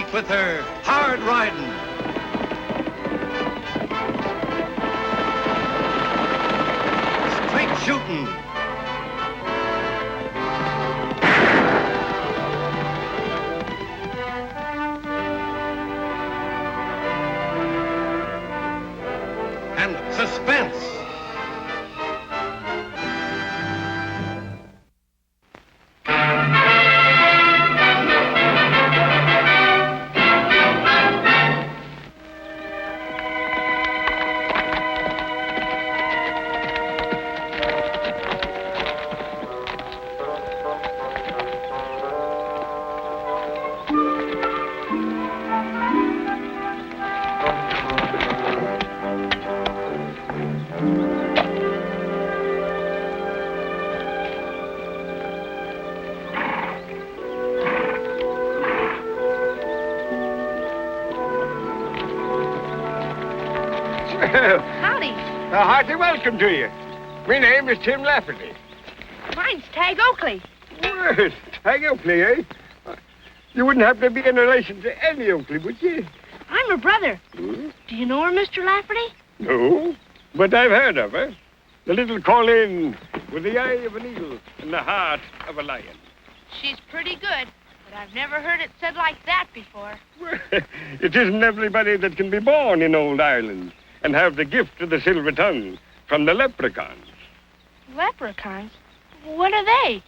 streak with her hard riding. Straight shooting. And suspense. Howdy. A hearty welcome to you. My name is Tim Lafferty. Mine's Tag Oakley. Well, Tag Oakley, eh? You wouldn't happen to be in relation to any Oakley, would you? I'm her brother. Hmm? Do you know her, Mr. Lafferty? No, but I've heard of her. The little Colleen with the eye of an eagle and the heart of a lion. She's pretty good, but I've never heard it said like that before. Well, it isn't everybody that can be born in old Ireland and have the gift of the silver tongue from the leprechauns. Leprechauns? What are they?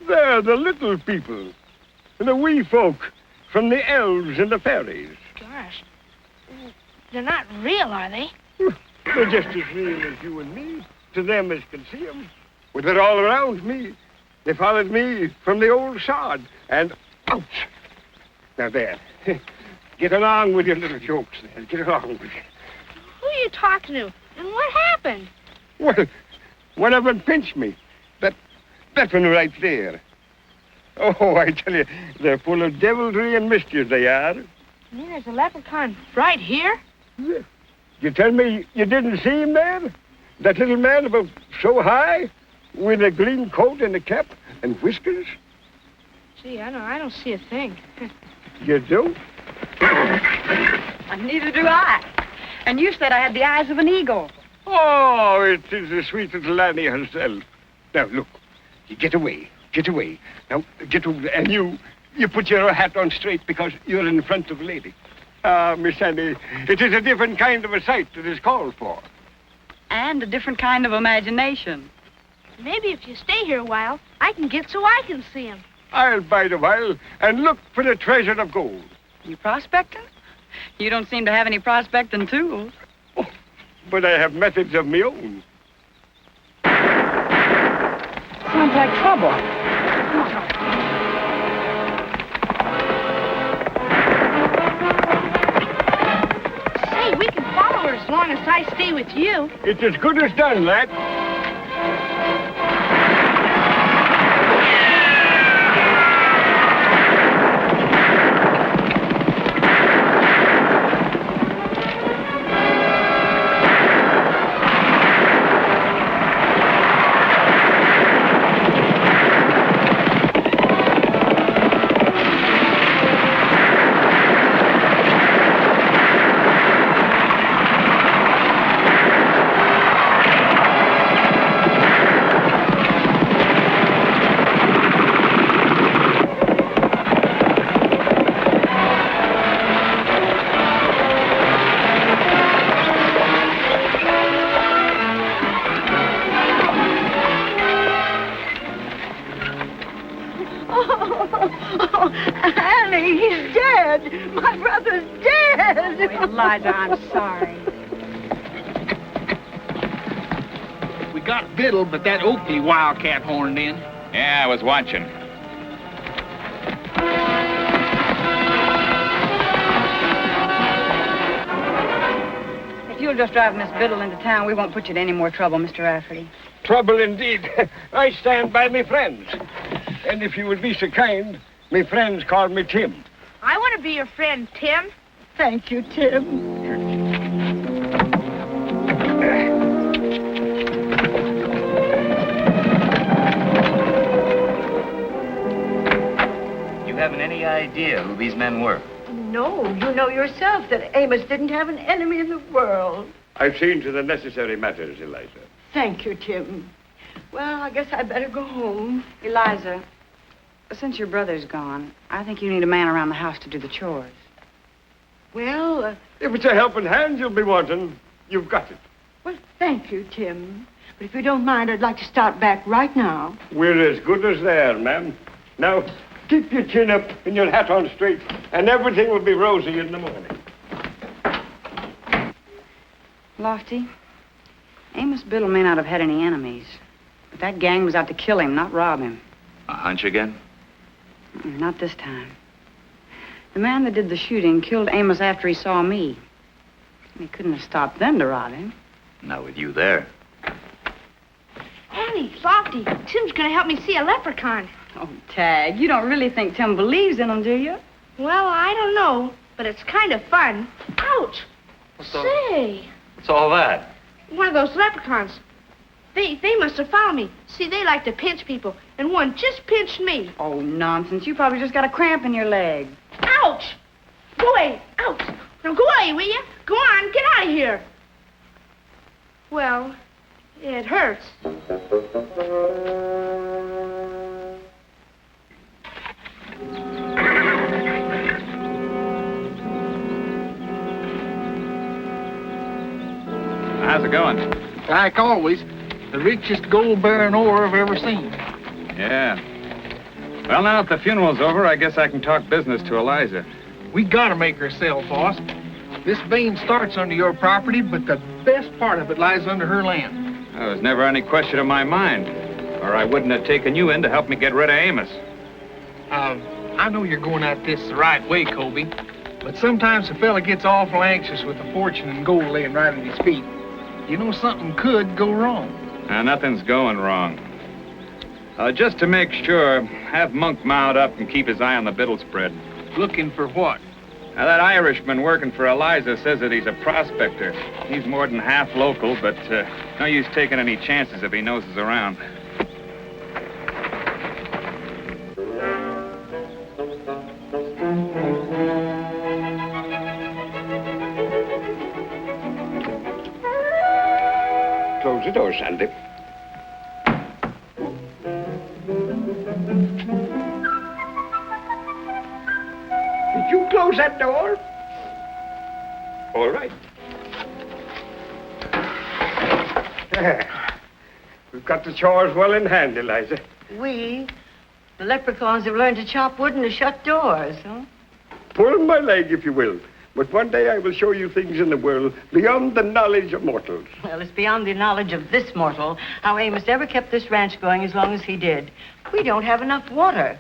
They're the little people, the wee folk from the elves and the fairies. Gosh. They're not real, are they? They're just as real as you and me, to them as can see them. Well, they're all around me. They followed me from the old sod, and ouch! Now there, get along with your little jokes there, get along with it. Who are you talking to? And what happened? Well, one of them pinched me. That one right there. Oh, I tell you, they're full of devilry and mischief, they are. You mean there's a leprechaun right here? Yeah. You tell me you didn't see him there? That little man about so high, with a green coat and a cap and whiskers? Gee, I don't see a thing. You don't? Neither do I. And you said I had the eyes of an eagle. Oh, it is the sweet little Annie herself. Now, look, you get away. Get away. Now, get over there. And you put your hat on straight because you're in front of a lady. Miss Annie, it is a different kind of a sight that is called for. And a different kind of imagination. Maybe if you stay here a while, I can get so I can see him. I'll bide a while and look for the treasure of gold. You prospecting? You don't seem to have any prospecting tools. Oh, but I have methods of my own. Sounds like trouble. Say, we can follow her as long as I stay with you. It's as good as done, lad. Annie, he's dead. My brother's dead. Oh, Eliza, I'm sorry. We got Biddle, but that Oakley wildcat horned in. Yeah, I was watching. If you'll just drive Miss Biddle into town, we won't put you to any more trouble, Mr. Rafferty. Trouble indeed. I stand by me friends. And if you would be so kind, me friends call me Tim. I want to be your friend, Tim. Thank you, Tim. You haven't any idea who these men were? no. You know yourself that Amos didn't have an enemy in the world. I've seen to the necessary matters, Eliza. Thank you, Tim. Well, I guess I'd better go home. Eliza, since your brother's gone, I think you need a man around the house to do the chores. Well, If it's a helping hand you'll be wanting, you've got it. well, thank you, Tim. But if you don't mind, I'd like to start back right now. We're as good as there, ma'am. Now, keep your chin up and your hat on straight, and everything will be rosy in the morning. Lofty, Amos Biddle may not have had any enemies, but that gang was out to kill him, not rob him. A hunch again? Not this time. The man that did the shooting killed Amos after he saw me. He couldn't have stopped then to rob him. Not with you there. Annie, Lofty, Tim's gonna help me see a leprechaun. Oh, Tag, you don't really think Tim believes in him, do you? Well, I don't know, but it's kind of fun. Ouch! Say, What's all that? one of those leprechauns. They must have found me. See, they like to pinch people, and one just pinched me. Oh, nonsense. You probably just got a cramp in your leg. Ouch! Go away! Ouch! Now go away, will you? Go on, get out of here. Well, it hurts. How's it going? Like always, the richest gold-bearing ore I've ever seen. Yeah. Well, now that the funeral's over, I guess I can talk business to Eliza. We gotta make her sell, boss. This vein starts under your property, but the best part of it lies under her land. There was never any question in my mind, or I wouldn't have taken you in to help me get rid of Amos. I know you're going at this the right way, Colby, but sometimes a fella gets awful anxious with a fortune and gold laying right at his feet. You know something could go wrong. Nothing's going wrong. Just to make sure, have Monk mount up and keep his eye on the Biddle spread. Looking for what? Now, that Irishman working for Eliza says that he's a prospector. He's more than half local, but no use taking any chances if he knows us around. Close the door, Sandy. Did you close that door? All right. We've got the chores well in hand, Eliza. The leprechauns have learned to chop wood and to shut doors, huh? Pull my leg, if you will. But one day I will show you things in the world beyond the knowledge of mortals. Well, it's beyond the knowledge of this mortal how Amos ever kept this ranch going as long as he did. We don't have enough water.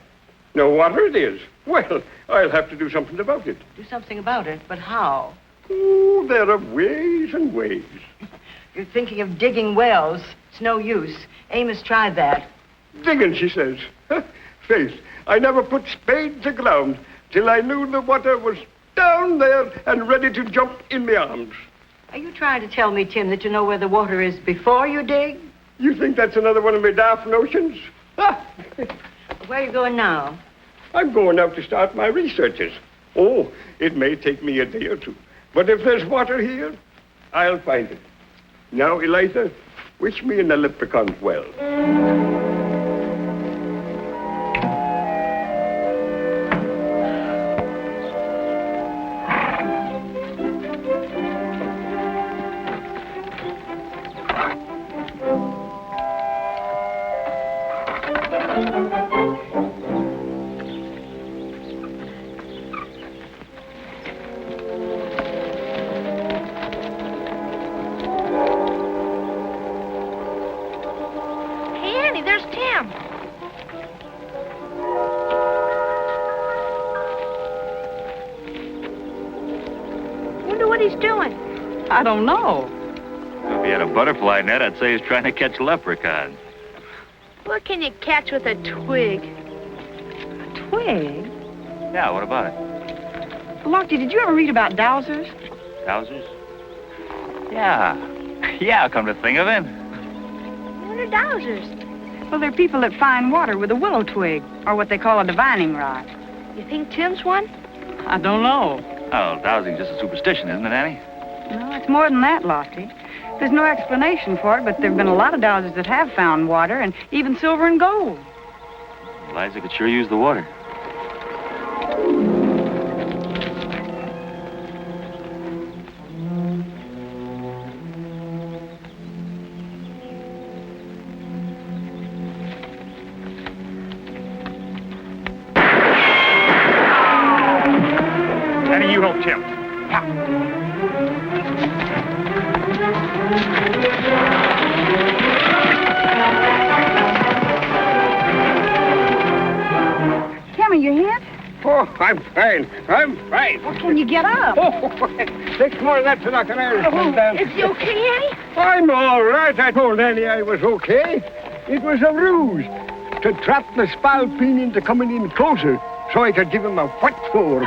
No water it is. Well, I'll have to do something about it. Do something about it, but how? Oh, there are ways and ways. You're thinking of digging wells. It's no use. Amos tried that. Digging, she says. Faith, I never put spade to ground till I knew the water was down there and ready to jump in my arms. Are you trying to tell me, Tim, that you know where the water is before you dig? You think that's another one of my daft notions? Where are you going now? I'm going out to start my researches. Oh, it may take me a day or two. But if there's water here, I'll find it. Now, Eliza, wish me and the leprechauns well. I don't know. If he had a butterfly net, I'd say he's trying to catch leprechauns. What can you catch with a twig? A twig? Yeah, what about it? Lofty, did you ever read about dowsers? Dowsers? Yeah. Yeah, come to think of it. What are dowsers? Well, they're people that find water with a willow twig, or what they call a divining rod. You think Tim's one? I don't know. Oh, dowsing's just a superstition, isn't it, Annie? No, it's more than that, Lofty. There's no explanation for it, but there have been a lot of dowsers that have found water, and even silver and gold. Eliza could sure use the water. Annie, you help Tim. Tim, are you hit? Oh, I'm fine. I'm fine. Well, can you get up? Oh, 6 more laps and I can Irishman down. Is he okay, Annie? I'm all right. I told Annie I was okay. It was a ruse to trap the spalpeen into coming in closer so I could give him a what for.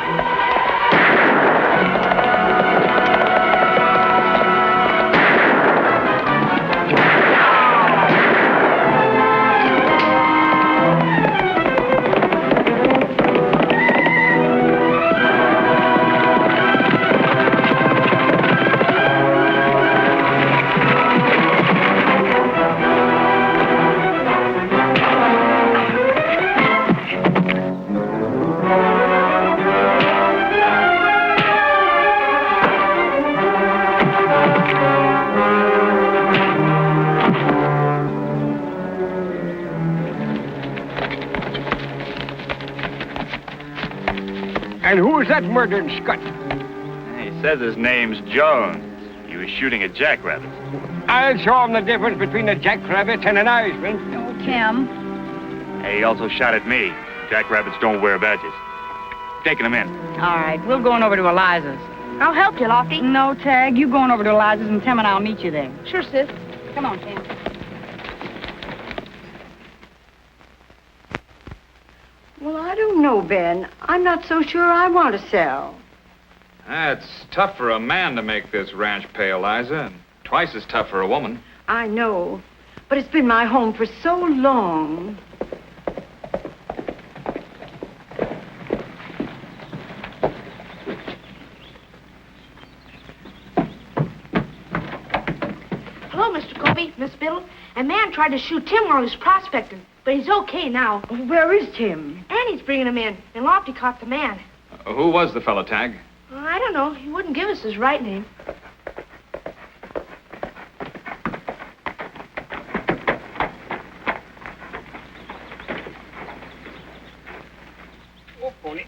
And who is that murdering scut? He says his name's Jones. He was shooting at jackrabbits. I'll show him the difference between a jackrabbit and an Irishman. Oh, Tim. Hey, he also shot at me. Jackrabbits don't wear badges. Taking him in. All right, we're going over to Eliza's. I'll help you, Lofty. No, Tag, you going over to Eliza's, and Tim and I'll meet you there. Sure, sis. Come on, Tim. Well, I don't know, Ben. I'm not so sure I want to sell. It's tough for a man to make this ranch pay, Eliza, and twice as tough for a woman. I know, but it's been my home for so long. Hello, Mr. Colby, Miss Biddle. A man tried to shoot Tim while he was prospecting, but he's okay now. Where is Tim? Annie's bringing him in, and Lofty caught the man. Who was the fella, Tag? I don't know. He wouldn't give us his right name. Oh, pony.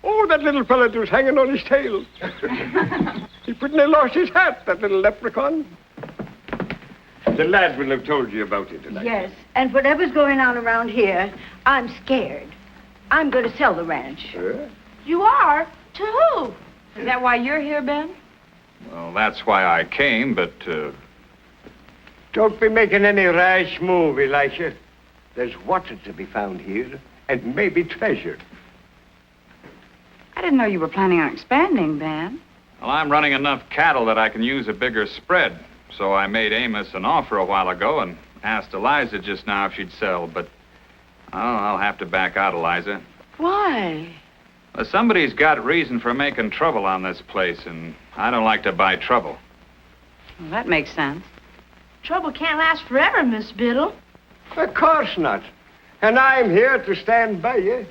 Oh, that little fella was hanging on his tail. He couldn't have lost his hat, that little leprechaun. The lad will have told you about it tonight. Yes, and whatever's going on around here, I'm scared. I'm going to sell the ranch. You are? To who? Is that why you're here, Ben? Well, that's why I came, but, Don't be making any rash move, Elisha. There's water to be found here, and maybe treasure. I didn't know you were planning on expanding, Ben. well, I'm running enough cattle that I can use a bigger spread. So I made Amos an offer a while ago and asked Eliza just now if she'd sell, but I'll have to back out, Eliza. Why? Well, somebody's got reason for making trouble on this place, and I don't like to buy trouble. Well, that makes sense. Trouble can't last forever, Miss Biddle. Of course not. And I'm here to stand by you.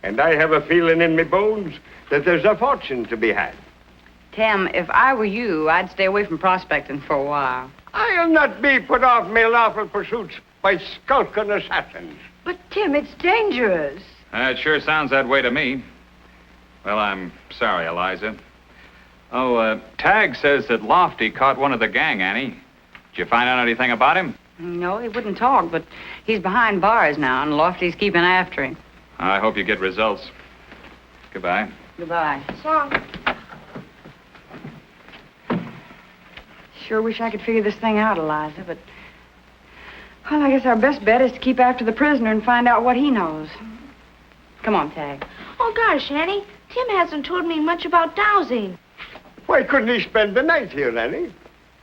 And I have a feeling in my bones that there's a fortune to be had. Tim, if I were you, I'd stay away from prospecting for a while. I'll not be put off my lawful pursuits by skulking assassins. But, Tim, it's dangerous. It sure sounds that way to me. Well, I'm sorry, Eliza. Oh, Tag says that Lofty caught one of the gang, Annie. Did you find out anything about him? No, he wouldn't talk, but he's behind bars now, and Lofty's keeping after him. I hope you get results. Goodbye. Goodbye. So long. Sure wish I could figure this thing out, Eliza, but... Well, I guess our best bet is to keep after the prisoner and find out what he knows. Come on, Tag. Oh, gosh, Annie. Tim hasn't told me much about dowsing. Why couldn't he spend the night here, Annie?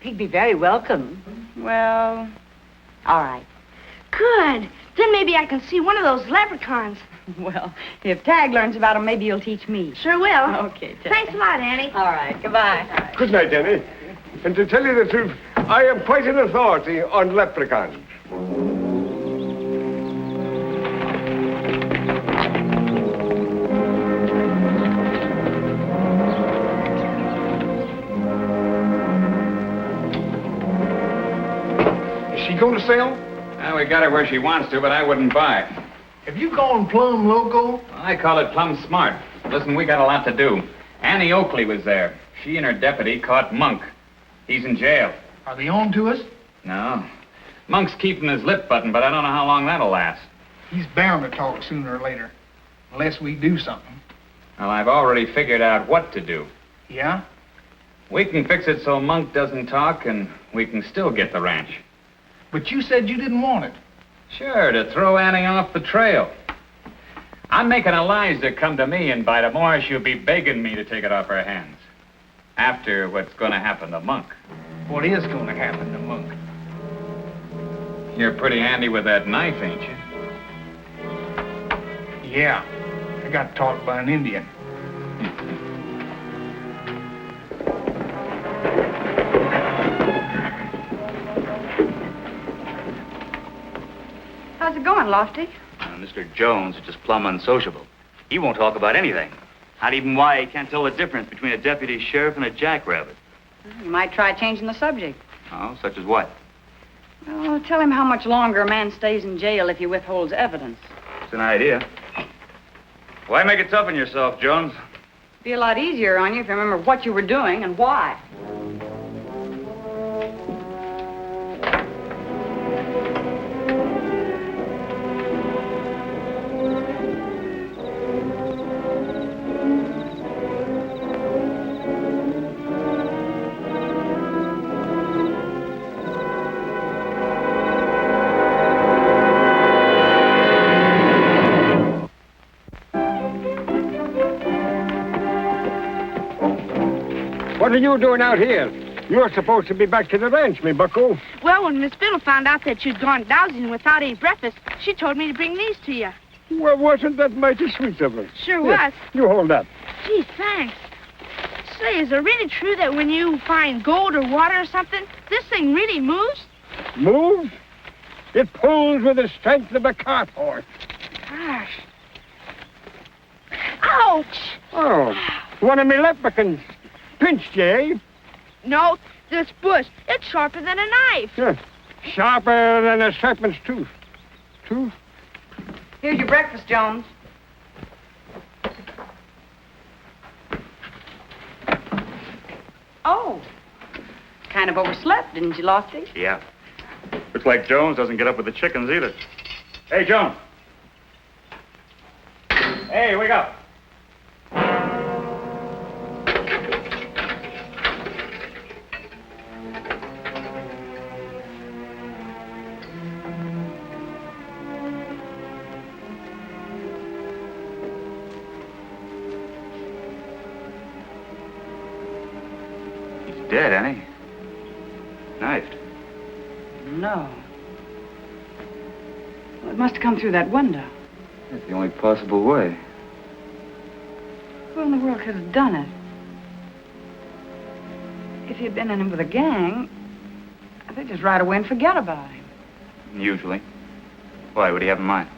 He'd be very welcome. Well, all right. Good. Then maybe I can see one of those leprechauns. Well, if Tag learns about him, maybe he'll teach me. Sure will. Okay, Tag. Thanks a lot, Annie. All right, goodbye. Good night, Annie. And to tell you the truth, I am quite an authority on leprechauns. Is she going to sell? Well, we got her where she wants to, but I wouldn't buy. Have you gone plumb loco? I call it plumb smart. Listen, we got a lot to do. Annie Oakley was there. She and her deputy caught Monk. He's in jail. Are they on to us? No. Monk's keeping his lip buttoned, but I don't know how long that'll last. He's bound to talk sooner or later. Unless we do something. Well, I've already figured out what to do. Yeah? We can fix it so Monk doesn't talk, and we can still get the ranch. But you said you didn't want it. Sure, to throw Annie off the trail. I'm making Eliza come to me, and by tomorrow she'll be begging me to take it off her hands. After what's going to happen to Monk. What is going to happen to Monk? You're pretty handy with that knife, ain't you? Yeah. I got taught by an Indian. How's it going, Lofty? Mr. Jones is just plumb unsociable. He won't talk about anything. Not even why he can't tell the difference between a deputy sheriff and a jackrabbit. You might try changing the subject. Oh, such as what? Well, tell him how much longer a man stays in jail if he withholds evidence. It's an idea. Why make it tough on yourself, Jones? Be a lot easier on you if you remember what you were doing and why. What are you doing out here? You're supposed to be back to the ranch, me bucko. Well, when Miss Fiddle found out that you'd gone dowsing without any breakfast, she told me to bring these to you. Well, wasn't that mighty sweet of her? Sure Here, was. You hold that. Gee, thanks. Say, is it really true that when you find gold or water or something, this thing really moves? Moves? It pulls with the strength of a cart horse. Gosh. Ouch! Oh, one of me leprechauns. Pinched you, eh? No, this bush, it's sharper than a knife. Yeah. Sharper than a serpent's tooth. Tooth? Here's your breakfast, Jones. Oh. Kind of overslept, didn't you, Lofty? Yeah. Looks like Jones doesn't get up with the chickens either. Hey, Jones. Hey, wake up. Dead, Annie. Knifed. No. Well, it must have come through that window. That's the only possible way. Who in the world could have done it? If he'd been in him with a gang, they'd just ride away and forget about him. Usually. Why, what do you have in mind?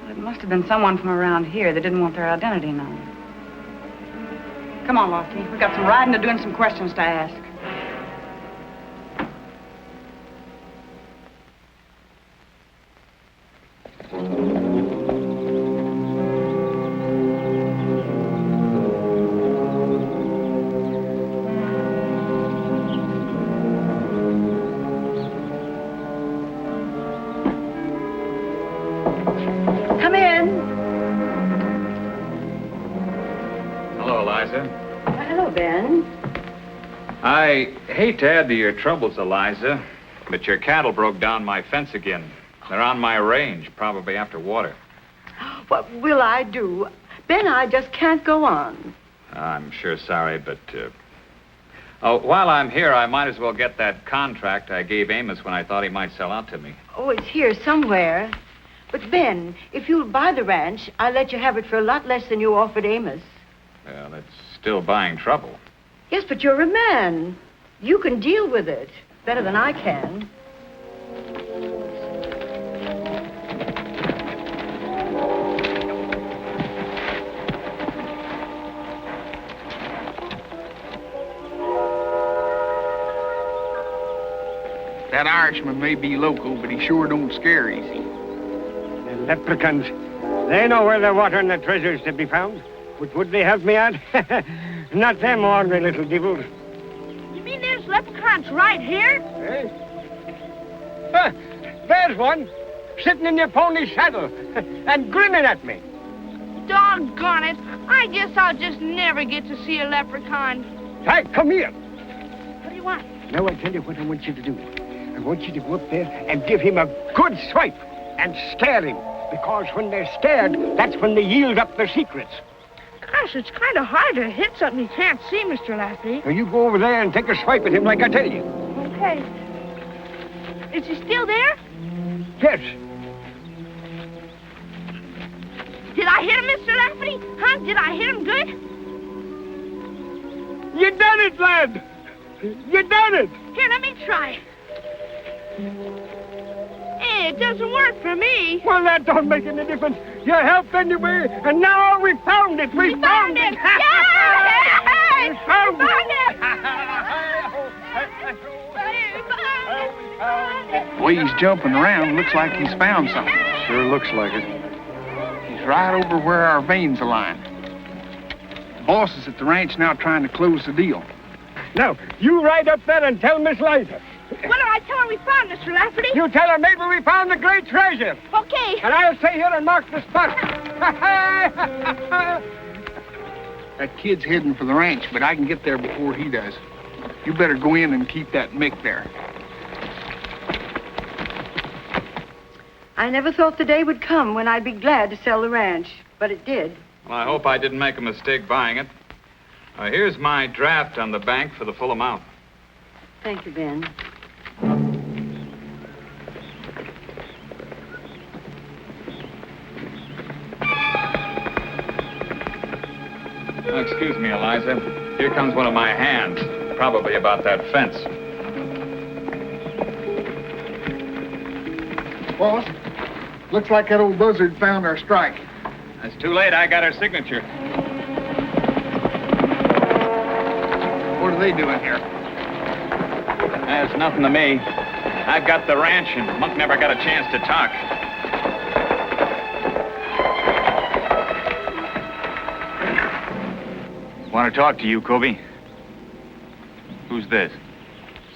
Well, it must have been someone from around here that didn't want their identity known. Come on, Lofty. We've got some riding to do and some questions to ask. Come in. Hello, Eliza. Hello, Ben. I hate to add to your troubles, Eliza, but your cattle broke down my fence again. They're on my range, probably after water. What will I do? Ben, I just can't go on. I'm sure sorry, but Oh, while I'm here, I might as well get that contract I gave Amos when I thought he might sell out to me. Oh, it's here somewhere. But, Ben, if you'll buy the ranch, I'll let you have it for a lot less than you offered Amos. Well, that's still buying trouble. Yes, but you're a man. You can deal with it better than I can. That Irishman may be local, but he sure don't scare easy. The leprechauns, they know where the water and the treasure's to be found. But would they help me out? Not them ordinary little devils. You mean there's leprechauns right here? Eh? There's one, sitting in your pony's saddle and grinning at me. Doggone it. I guess I'll just never get to see a leprechaun. Hey, come here. What do you want? Now I tell you what I want you to do. I want you to go up there and give him a good swipe and scare him. Because when they're scared, that's when they yield up their secrets. Gosh, it's kind of hard to hit something you can't see, Mr. Laffy. Now you go over there and take a swipe at him like I tell you. Okay. Is he still there? Yes. Did I hit him, Mr. Laffy? Huh? Did I hit him good? You done it, lad. You done it. Here, let me try. Hey, it doesn't work for me. Well, that don't make any difference. You helped anyway, and now we found it. We found it. Yay! We found it. The way he's jumping around, looks like he's found something. Sure looks like it. He's right over where our veins align. The boss is at the ranch now trying to close the deal. Now, you ride up there and tell Miss Liza. What do I tell her we found, Mr. Lafferty? You tell her maybe we found the great treasure. Okay. And I'll stay here and mark the spot. That kid's heading for the ranch, but I can get there before he does. You better go in and keep that Mick there. I never thought the day would come when I'd be glad to sell the ranch, but it did. Well, I hope I didn't make a mistake buying it. Here's my draft on the bank for the full amount. Thank you, Ben. Oh, excuse me, Eliza. Here comes one of my hands. Probably about that fence. Boss, looks like that old buzzard found our strike. It's too late. I got her signature. What are they doing here? That's nothing to me. I've got the ranch, and Monk never got a chance to talk. Want to talk to you, Kobe? Who's this?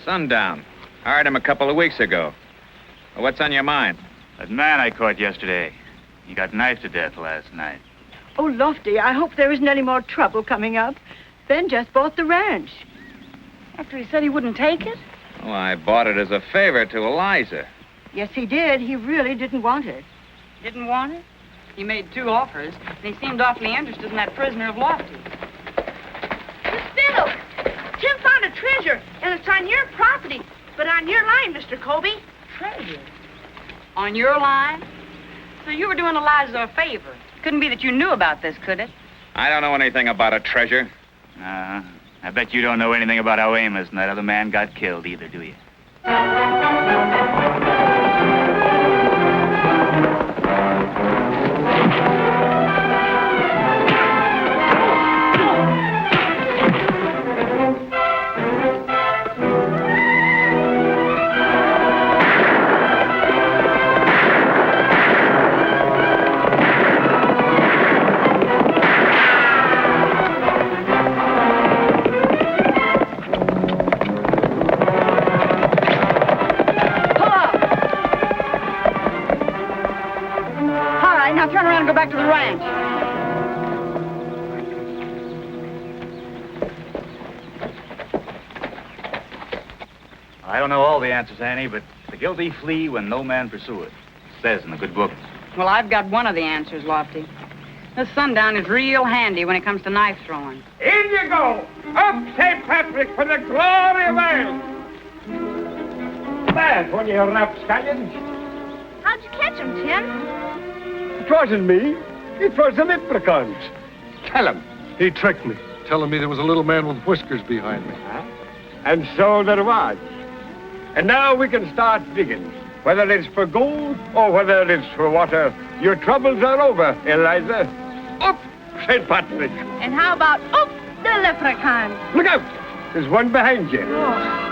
Sundown. Hired him a couple of weeks ago. Well, what's on your mind? That man I caught yesterday. He got knifed to death last night. Oh, Lofty, I hope there isn't any more trouble coming up. Ben just bought the ranch. After he said he wouldn't take it? Well, I bought it as a favor to Eliza. Yes, he did. He really didn't want it. Didn't want it? He made 2 offers, and he seemed awfully interested in that prisoner of Lofty. Miss Biddle, Tim found a treasure, and it's on your property, but on your line, Mr. Colby. Treasure? On your line? So you were doing Eliza a favor. Couldn't be that you knew about this, could it? I don't know anything about a treasure. I bet you don't know anything about how Amos and that other man got killed either, do you? Turn around and go back to the ranch. I don't know all the answers, Annie, but the guilty flee when no man pursueth. It says in the good book. Well, I've got one of the answers, Lofty. The sundown is real handy when it comes to knife throwing. In you go! Up St. Patrick for the glory of Ireland! There's one of your rapscallions. How'd you catch him, Tim? It wasn't me. It was the leprechauns. Tell him. He tricked me, telling me there was a little man with whiskers behind me. And so there was. And now we can start digging. Whether it's for gold or whether it's for water, your troubles are over, Eliza. Up, St. Patrick. And how about, the leprechaun? Look out! There's one behind you. Oh.